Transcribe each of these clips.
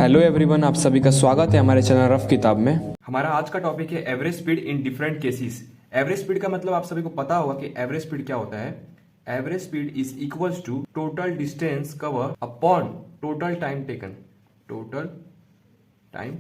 Hello everyone, आप सभी का स्वागत है हमारे चैनल रफ किताब में। हमारा आज का टॉपिक है average speed in different cases. Average speed का मतलब आप सभी को पता होगा कि एवरेज स्पीड क्या होता है। Average speed is equals to total distance cover upon total time taken. Total time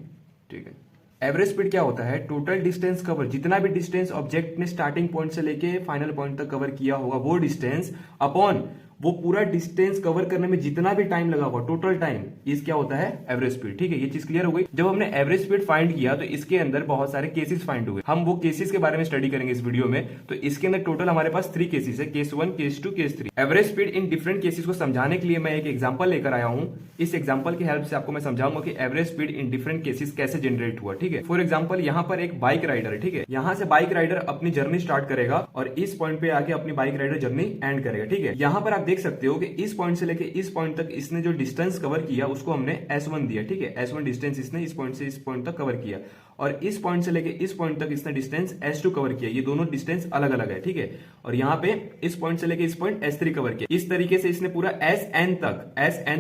taken. Average speed क्या होता है? टोटल डिस्टेंस कवर, जितना भी डिस्टेंस ऑब्जेक्ट ने स्टार्टिंग पॉइंट से लेके फाइनल पॉइंट तक कवर किया होगा वो डिस्टेंस अपॉन वो पूरा डिस्टेंस कवर करने में जितना भी टाइम लगा होगा, टोटल टाइम, इस क्या होता है? Average speed. ठीक है, ये चीज क्लियर हो गई। जब हमने एवरेज स्पीड फाइंड किया तो इसके अंदर बहुत सारे केसेस फाइंड हुए। हम वो केसेस के बारे में स्टडी करेंगे इस वीडियो में। तो इसके अंदर टोटल हमारे पास 3 केसेस है, case 1, case 2, case 3। Average speed in different cases को समझाने के लिए मैं एक एग्जांपल लेकर आया हूं। इस एग्जांपल की हेल्प से आपको मैं समझाऊंगा कि average speed in different cases कैसे जनरेट हुआ। ठीक है, फॉर एग्जांपल यहाँ पर एक बाइक राइडर है। ठीक है, यहाँ से बाइक राइडर अपनी जर्नी स्टार्ट करेगा और इस पॉइंट पे आके अपनी बाइक राइडर जर्नी एंड करेगा। ठीक है, यहाँ पर आप देख सकते हो कि इस पॉइंट से लेके इस पॉइंट तक इसने जो डिस्टेंस कवर किया उसको हमने S1 दिया। ठीक है, S1 डिस्टेंस इसने इस पॉइंट से इस पॉइंट तक कवर किया और इस पॉइंट से लेके इस पॉइंट तक इसने डिस्टेंस S2 कवर किया। ये दोनों डिस्टेंस अलग अलग है। ठीक है, और यहाँ पे इस पॉइंट से लेके इस पॉइंट S3 कवर किया। इस तरीके से इसने पूरा SN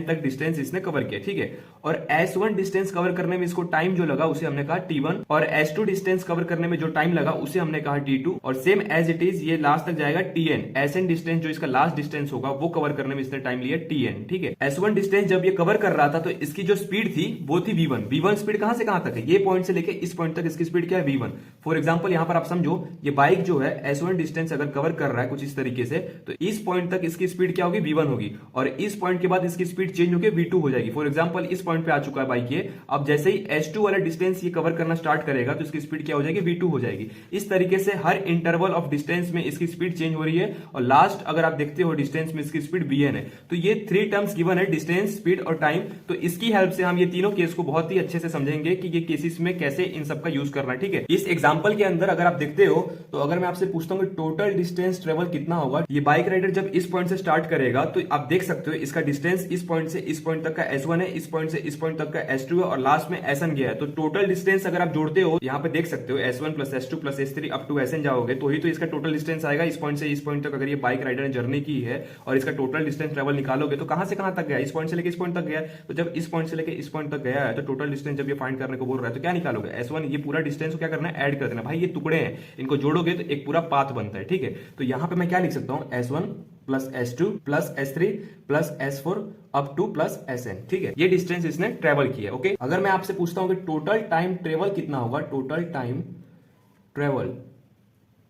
तक डिस्टेंस इसने कवर किया। ठीक है, और S1 डिस्टेंस कवर करने में इसको टाइम जो लगा उसे हमने कहा T1 और S2 डिस्टेंस कवर करने में जो टाइम लगा उसे हमने कहा T2 और सेम एज इट इज ये लास्ट तक जाएगा TN। SN डिस्टेंस जो इसका लास्ट डिस्टेंस होगा वो कवर करने में इसने टाइम लिया TN। ठीक है, S1 डिस्टेंस जब ये कवर कर रहा था तो इसकी जो स्पीड थी वो थी V1। V1 स्पीड कहां से कहां तक है? ये पॉइंट से लेके इस पॉइंट तक इसकी स्पीड क्या है? V1। फॉर एग्जांपल यहां पर आप समझो, ये बाइक जो है S1 डिस्टेंस अगर कवर कर रहा है कुछ इस तरीके से, तो इस पॉइंट तक इसकी स्पीड क्या होगी? V1 होगी और इस पॉइंट के बाद इसकी स्पीड चेंज होकर V2 हो जाएगी। फॉर एग्जांपल इस पॉइंट पे आ चुका है बाइक ये, अब जैसे ही S2 वाला डिस्टेंस ये कवर करना स्टार्ट करेगा तो इसकी स्पीड क्या हो जाएगी? V2 हो जाएगी। इस तरीके से हर इंटरवल ऑफ डिस्टेंस में इसकी स्पीड चेंज हो रही है और लास्ट अगर आप देखते हो डिस्टेंस में इसकी स्पीड Vn है। तो ये 3 टर्म्स गिवन है, डिस्टेंस, स्पीड और टाइम। तो इसकी हेल्प से हम ये तीनों केस को बहुत ही अच्छे से समझेंगे कि ये केसेस में कैसे इन सब का यूज करना है। ठीक है, इस एग्जांपल के अंदर अगर आप देखते हो तो अगर मैं आपसे पूछता हूं कि टोटल डिस्टेंस ट्रेवल कितना होगा, ये बाइक राइडर जब इस पॉइंट से स्टार्ट करेगा तो आप देख सकते हो इसका डिस्टेंस इस पॉइंट से इस पॉइंट तक का S1 है, इस पॉइंट से इस पॉइंट तक का S2 है और लास्ट में SN गया है। तो टोटल डिस्टेंस अगर आप जोड़ते हो यहाँ पे देख सकते हो S1 plus S2 plus S3 up to SN जाओगे तो ही तो इसका टोटल डिस्टेंस आएगा। इस पॉइंट से इस पॉइंट तक अगर ये बाइक राइडर ने जर्नी की है और इसका टोटल डिस्टेंस ट्रेवल निकालोगे तो कहां से कहां तक गया? इस पॉइंट से लेकर इस पॉइंट तक गया। तो जब इस पॉइंट से लेकर इस पॉइंट तक गया है तो टोटल डिस्टेंस जब ये फाइंड करने को बोल रहा है तो क्या निकालोगे? S1, ये पूरा डिस्टेंस को क्या करना है? ऐड कर देना। भाई ये टुकड़े हैं, इनको जोड़ोगे तो एक पूरा पाथ बनता है। ठीक है, तो यहां पे मैं क्या लिख सकता हूं? S1 plus S2 plus S3 plus S4 up two plus SN। ठीक है, ये डिस्टेंस इसने ट्रेवल किया। ओके, अगर मैं आपसे पूछता हूं कि टोटल टाइम ट्रेवल कितना होगा? टोटल टाइम ट्रेवल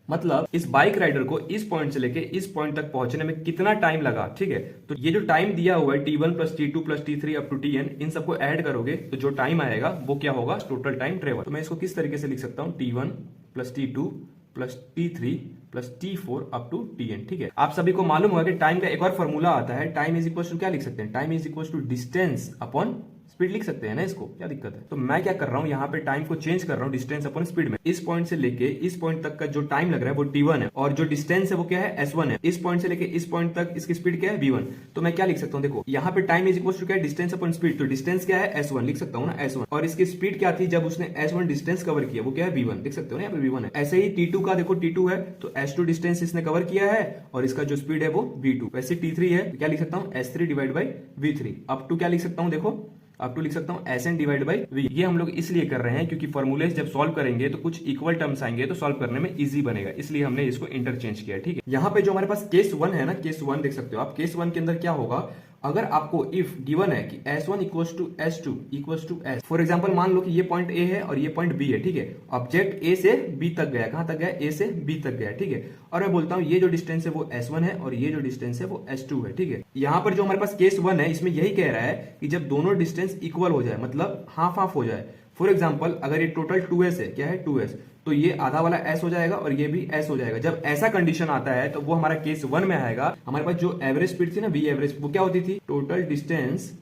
मतलब इस बाइक राइडर को इस पॉइंट से लेके इस पॉइंट तक पहुंचने में कितना टाइम लगा। ठीक है, तो ये जो टाइम दिया हुआ है T1 plus T2 plus T3 up to TN, इन सबको ऐड करोगे तो जो टाइम आएगा वो क्या होगा? Total time travel. तो मैं इसको किस तरीके से लिख सकता हूं? T1 plus T2 plus T3 plus T4 up to TN। ठीक है, आप सभी को मालूम होगा कि टाइम का एक और फॉर्मूला आता है। टाइम इज इक्वल टू क्या लिख सकते हैं? Time is equal to distance upon speed लिख सकते हैं ना इसको, क्या दिक्कत है? तो मैं क्या कर रहा हूं, यहाँ पे टाइम को चेंज कर रहा हूं डिस्टेंस अपॉन स्पीड में। इस पॉइंट से लेके इस पॉइंट तक का जो टाइम लग रहा है वो T1 है और जो डिस्टेंस है वो क्या है? S1 है। इस पॉइंट से लेके इस पॉइंट तक इसकी स्पीड क्या है? V1। तो मैं क्या लिख सकता हूँ? देखो यहाँ पे टाइम इज इक्वल टू क्या है? Distance upon speed. तो डिस्टेंस क्या है? S1 लिख सकता हूँ ना, S1। और इसकी स्पीड क्या थी जब उसने S1 डिस्टेंस कवर किया? वो क्या है? V1। देख सकते हो ना, यहाँ पे V1 है। ऐसे ही T2 का देखो, T2 है तो S2 डिस्टेंस इसने कवर किया है और इसका जो स्पीड है वो V2। वैसे T3 है तो क्या लिख सकता हूँ? S3 divide by V3। Up to क्या लिख सकता हूँ? देखो अप टू लिख सकता हूं SN डिवाइड बाई V। ये हम लोग इसलिए कर रहे हैं क्योंकि फॉर्मूलेस जब सॉल्व करेंगे तो कुछ इक्वल टर्म्स आएंगे तो सॉल्व करने में इजी बनेगा, इसलिए हमने इसको इंटरचेंज किया। ठीक है, यहाँ पे जो हमारे पास केस 1 है ना, केस 1 देख सकते हो आप। केस 1 के अंदर क्या होगा? अगर आपको इफ गिवन है कि S1 equals to S2 equals to S, for example मान लो कि ये पॉइंट A है और ये पॉइंट B है। ठीक है, ऑब्जेक्ट A से B तक गया। कहां तक गया? A से B तक गया। ठीक है, और मैं बोलता हूं ये जो डिस्टेंस है वो S1 है और ये जो डिस्टेंस है वो S2 है। ठीक है, यहां पर जो हमारे पास केस 1 है इसमें यही कह रहा है कि जब दोनों डिस्टेंस इक्वल हो जाए, मतलब हाफ हाफ हो जाए। फॉर एग्जाम्पल अगर ये टोटल 2S है, क्या है? 2S, तो ये आधा वाला S हो जाएगा और ये भी S हो जाएगा। जब ऐसा कंडीशन आता है तो वो हमारा केस 1 में आएगा। हमारे पास जो एवरेज स्पीड थी ना, V एवरेज, वो क्या होती थी? Total distance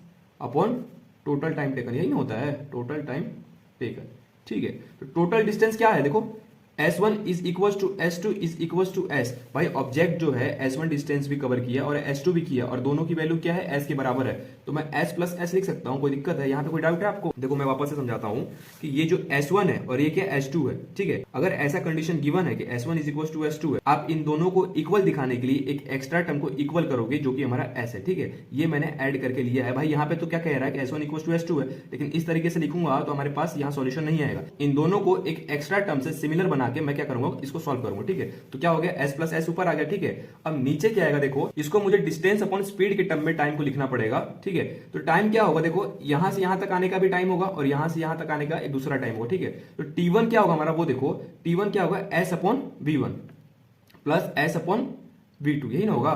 upon total time taken. यही ना होता है? Total time taken. ठीक है, तो टोटल डिस्टेंस क्या है? देखो S1 is equal to S2 is equal to S। भाई ऑब्जेक्ट जो है S1 डिस्टेंस भी कवर किया और S2 भी किया और दोनों की वैल्यू क्या है, S के बराबर है, तो मैं S प्लस S लिख सकता हूं। कोई दिक्कत है यहाँ पे, कोई डाउट है आपको? देखो मैं वापस से समझाता हूं कि ये जो S1 है और ये क्या S2 है, ठीक है। अगर ऐसा कंडीशन गिवन है कि S1 is equal to S2 है, आप इन दोनों को इक्वल दिखाने के लिए एक एक्स्ट्रा टर्म को इक्वल करोगे जो कि हमारा S है, ठीक है। ये मैंने ऐड करके लिया है। भाई यहाँ पे तो क्या कह रहा है कि S1 इक्वल टू S2 है, लेकिन इस तरीके से लिखूंगा तो हमारे पास यहाँ सॉल्यूशन नहीं आएगा। इन दोनों को एक एक्स्ट्रा टर्म से सिमिलर बना के मैं क्या करूंगा, इसको सॉल्व करूंगा, ठीक है। तो क्या हो गया, S प्लस S ऊपर आ गया, ठीक है। अब नीचे क्या आएगा, देखो इसको मुझे डिस्टेंस अपॉन स्पीड के टर्म में टाइम को लिखना पड़ेगा, ठीक है। तो टाइम क्या होगा, देखो यहां से यहां तक आने का भी टाइम होगा और यहां से यहां तक आने का एक दूसरा टाइम होगा, ठीक है। तो T1 क्या होगा हमारा, वो देखो T1 क्या होगा, S upon V1 plus S upon V2, यही ना होगा,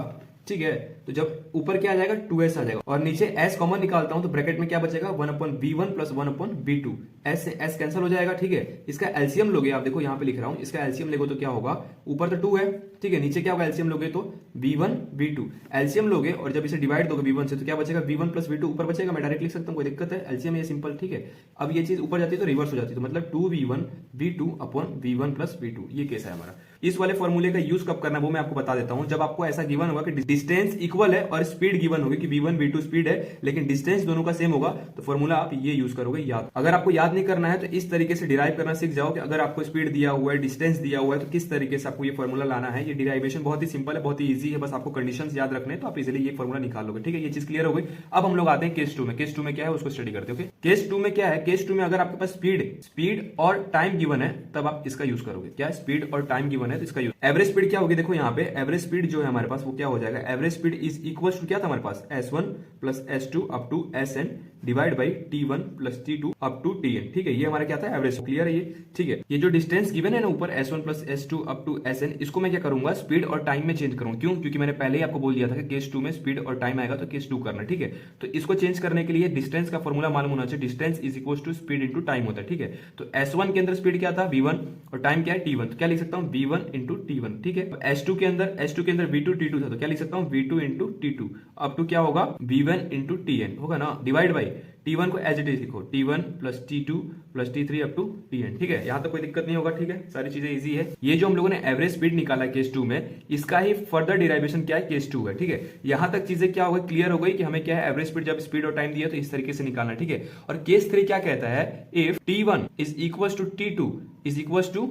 ठीक है। तो जब ऊपर क्या आ जाएगा, 2S आ जाएगा और नीचे S कॉमन निकालता हूं तो ब्रैकेट में क्या बचेगा, 1 upon V1 plus 1 upon V2। S से S कैंसिल हो जाएगा, ठीक है। इसका एलसीएम लोगे, आप देखो यहां पे लिख रहा हूं, इसका एलसीएम लोगे तो क्या होगा, ऊपर तो 2 है, ठीक है, नीचे क्या होगा एलसीएम लोगे तो V1 V2। एलसीएम लोगे और जब इसे डिवाइड दोगे V1 से तो क्या बचेगा, V1 प्लस V2 ऊपर बचेगा, मैं डायरेक्ट लिख सकता हूं, कोई दिक्कत है? एलसीएम ये सिंपल, ठीक है। अब ये चीज ऊपर जाती है तो रिवर्स हो जाती है, तो मतलब 2V1 V2 upon V1 plus V2, ये केस है हमारा। इस वाले फॉर्मूले का यूज कब करना है वो मैं आपको बता देता हूं। जब आपको ऐसा गिवन होगा कि डिस्टेंस इक्वल है और स्पीड गिवन होगी कि V1 V2 स्पीड है लेकिन डिस्टेंस दोनों का सेम होगा, तो फॉर्मूला आप ये यूज करोगे याद। अगर आपको याद नहीं करना है तो इस तरीके से डिराइव करना सीख जाओ कि अगर आपको स्पीड दिया हुआ है, डिस्टेंस दिया हुआ है, तो किस तरीके से आपको ये फॉर्मूला लाना है। ये डिराइवेशन बहुत ही सिंपल है, बहुत ही ईजी है, बस आपको कंडीशंस याद रखने तो आप इजीली ये फॉर्मूला निकाल लोगे, ठीक है। ये चीज क्लियर हो गई। अब हम लोग आते हैं केस 2 में। केस 2 में क्या है उसको स्टडी करते हैं। केस 2 में क्या है, केस 2 में अगर आपके पास स्पीड और टाइम गिवन है तब आप इसका यूज करोगे। क्या स्पीड और टाइम गिवन है तो इसका यूज। एवरेज स्पीड क्या होगी, देखो यहाँ पे एवरेज स्पीड जो है हमारे पास वो क्या हो जाएगा, average speed is equal to क्या था हमारे पास, S1 plus S2 up to Sn divide by T1 plus T2 up to Tn, ठीक है। ये हमारा क्या था, एवरेज। क्लियर है ये, ठीक है। ये जो डिस्टेंस गिवन है ना ऊपर S1 plus S2 up to Sn, इसको मैं क्या करूंगा, स्पीड और टाइम में चेंज करूंगा। क्यों? क्योंकि मैंने पहले ही आपको बोल दिया था कि केस 2 में स्पीड और टाइम आएगा तो केस 2 करना, ठीक है। तो इसको चेंज करने के लिए डिस्टेंस का फॉर्मूला मालूम होना चाहिए, distance is equal to speed into time होता है, ठीक है। तो S1 के अंदर स्पीड क्या था, V1, और टाइम क्या है, T1, तो क्या लिख सकता हूं, V1 इंटू T1, ठीक है। S2 के अंदर V2 T2 था तो क्या लिख सकता हूं, V2 into T2 up to क्या होगा, V1 इंटू Tn होगा ना, डिवाइड बाई T1 को एज इट इज लिखो, T1 plus T2 plus T3 up to Tn, ठीक है। यहां तक कोई दिक्कत नहीं होगा, ठीक है, सारी चीजें इजी है। ये जो हम लोगों ने एवरेज स्पीड निकाला केस 2 में, इसका ही फर्दर डिराइवेशन क्या है, केस 2 है, ठीक है। यहां तक चीजें क्या हो गई, क्लियर हो गई कि हमें क्या है, एवरेज स्पीड जब स्पीड और टाइम दिया तो इस तरीके से निकालना, ठीक है। और केस 3 क्या कहता है, if T1 is equal to T2 is equal to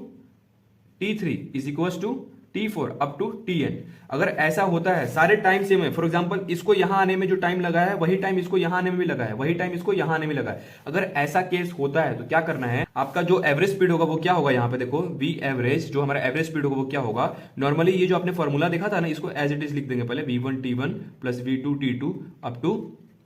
T3 is equal to T4 up to Tn, अगर ऐसा होता है, सारे टाइम सेम है, फॉर एग्जांपल इसको यहां आने में जो टाइम लगा है वही टाइम इसको यहां आने में भी लगा है, वही टाइम इसको यहां आने में लगा है, अगर ऐसा केस होता है तो क्या करना है, आपका जो एवरेज स्पीड होगा वो क्या होगा, यहां पे देखो V एवरेज, जो हमारा एवरेज स्पीड होगा वो क्या होगा, नॉर्मली ये जो आपने फॉर्मूला देखा था ना, इसको एज इट इज लिख देंगे पहले, V1 T1 plus V2 T2 up to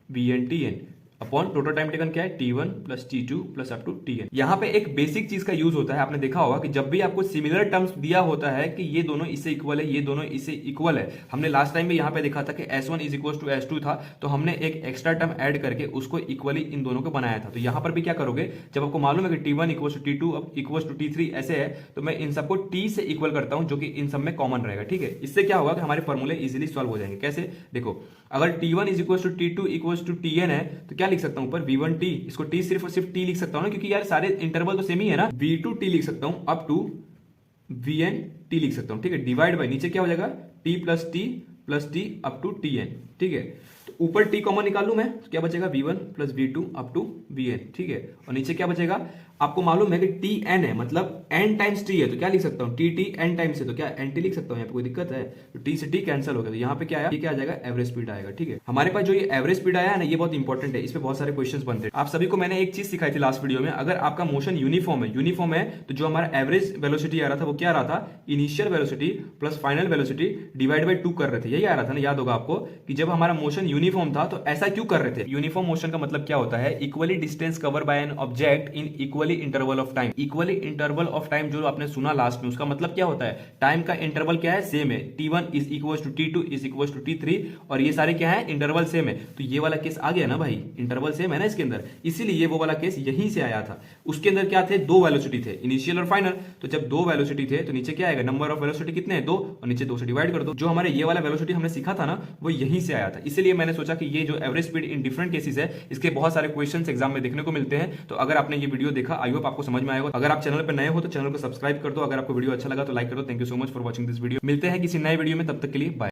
Vn Tn upon total time taken क्या है, T1 plus T2 plus up to Tn। यहाँ पे एक बेसिक चीज का यूज होता है, आपने देखा होगा कि जब भी आपको सिमिलर टर्म्स दिया होता है कि ये दोनों इससे इक्वल है, ये दोनों इससे इक्वल है, हमने लास्ट टाइम में यहाँ पे देखा था कि S1 is equal to S2 था, तो हमने एक एक्स्ट्रा टर्म ऐड करके उसको इक्वली इन दोनों को बनाया था। तो यहाँ पर भी क्या करोगे, जब आपको मालूम है कि T1 equal to T2 equal to T3 ऐसे है, तो मैं इन सबको T से इक्वल करता हूं जो कि इन सब में कॉमन रहेगा, ठीक है। इससे क्या होगा कि हमारे फॉर्मूले इजीली सॉल्व हो जाएंगे। कैसे, देखो अगर T1 is equal to T2 equal to Tn है तो क्या लिख सकता हूं, ऊपर V1 T, इसको T सिर्फ और सिर्फ T लिख सकता हूं ना, क्योंकि यार सारे इंटरवल तो सेम ही है ना, V2 T लिख सकता हूं अप टू Vn T लिख सकता हूं, ठीक है। डिवाइड बाय नीचे क्या हो जाएगा, T plus T up to Tn, ठीक है। तो ऊपर T कॉमन निकाल लूं मैं तो क्या बचेगा, V1 plus V2 up to Vn, ठीक है। और नीचे क्या बचेगा, आपको मालूम है कि Tn है, मतलब n टाइम्स T है, तो क्या लिख सकता हूं, T n टाइम्स है तो क्या nt लिख सकता हूं, यहाँ पे कोई दिक्कत है, तो T से T कैंसिल हो गया, तो यहाँ पे क्या आया, क्या आ जाएगा, एवरेज स्पीड आएगा, ठीक है। हमारे पास जो ये एवरेज स्पीड आया है ना, ये बहुत इंपॉर्टेंट है, इस पे बहुत सारे क्वेश्चंस बनते हैं। आप सभी को मैंने एक चीज सिखाई थी लास्ट वीडियो में, अगर आपका मोशन यूनिफॉर्म है तो जो हमारा एवरेज वेलोसिटी आ रहा था वो क्या आ रहा था, initial velocity plus final velocity divide by 2 कर रहे थे, यही आ रहा था ना, याद होगा आपको कि जब हमारा मोशन यूनिफॉर्म था तो ऐसा क्यों कर रहे थे। यूनिफॉर्म मोशन का मतलब क्या होता है, equally distance cover by an object in equally interval of time. Equally interval of time जो आपने सुना लास्ट में, उसका मतलब क्या होता है, टाइम का इंटरवल क्या है, सेम है, T1 is equal to T2 is equal to T3, और ये सारे क्या है, इंटरवल सेम है। तो ये वाला केस आ गया ना भाई, इंटरवल सेम है ना इसके अंदर, इसीलिए ये वो वाला केस यहीं से आया था। उसके अंदर क्या थे, 2 वेलोसिटी थे, इनिशियल और फाइनल, तो जब 2 वेलोसिटी थे तो नीचे क्या आएगा, नंबर ऑफ वेलोसिटी कितने हैं, 2, और नीचे 2 से डिवाइड कर दो। जो हमारे ये वाला वेलोसिटी हमने सीखा था ना, वो यहीं से आया था, इसीलिए मैंने सोचा कि ये जो average speed in different cases है, इसके बहुत सारे क्वेश्चंस एग्जाम में देखने को मिलते हैं। तो अगर आपने ये वीडियो देखा, आई होप आपको समझ में आएगा। अगर आप चैनल पर नए हो तो चैनल को सब्सक्राइब कर दो, अगर आपको वीडियो अच्छा लगा तो लाइक कर दो। Thank you so much for watching this video. मिलते हैं किसी नए वीडियो में, तब तक के लिए बाय।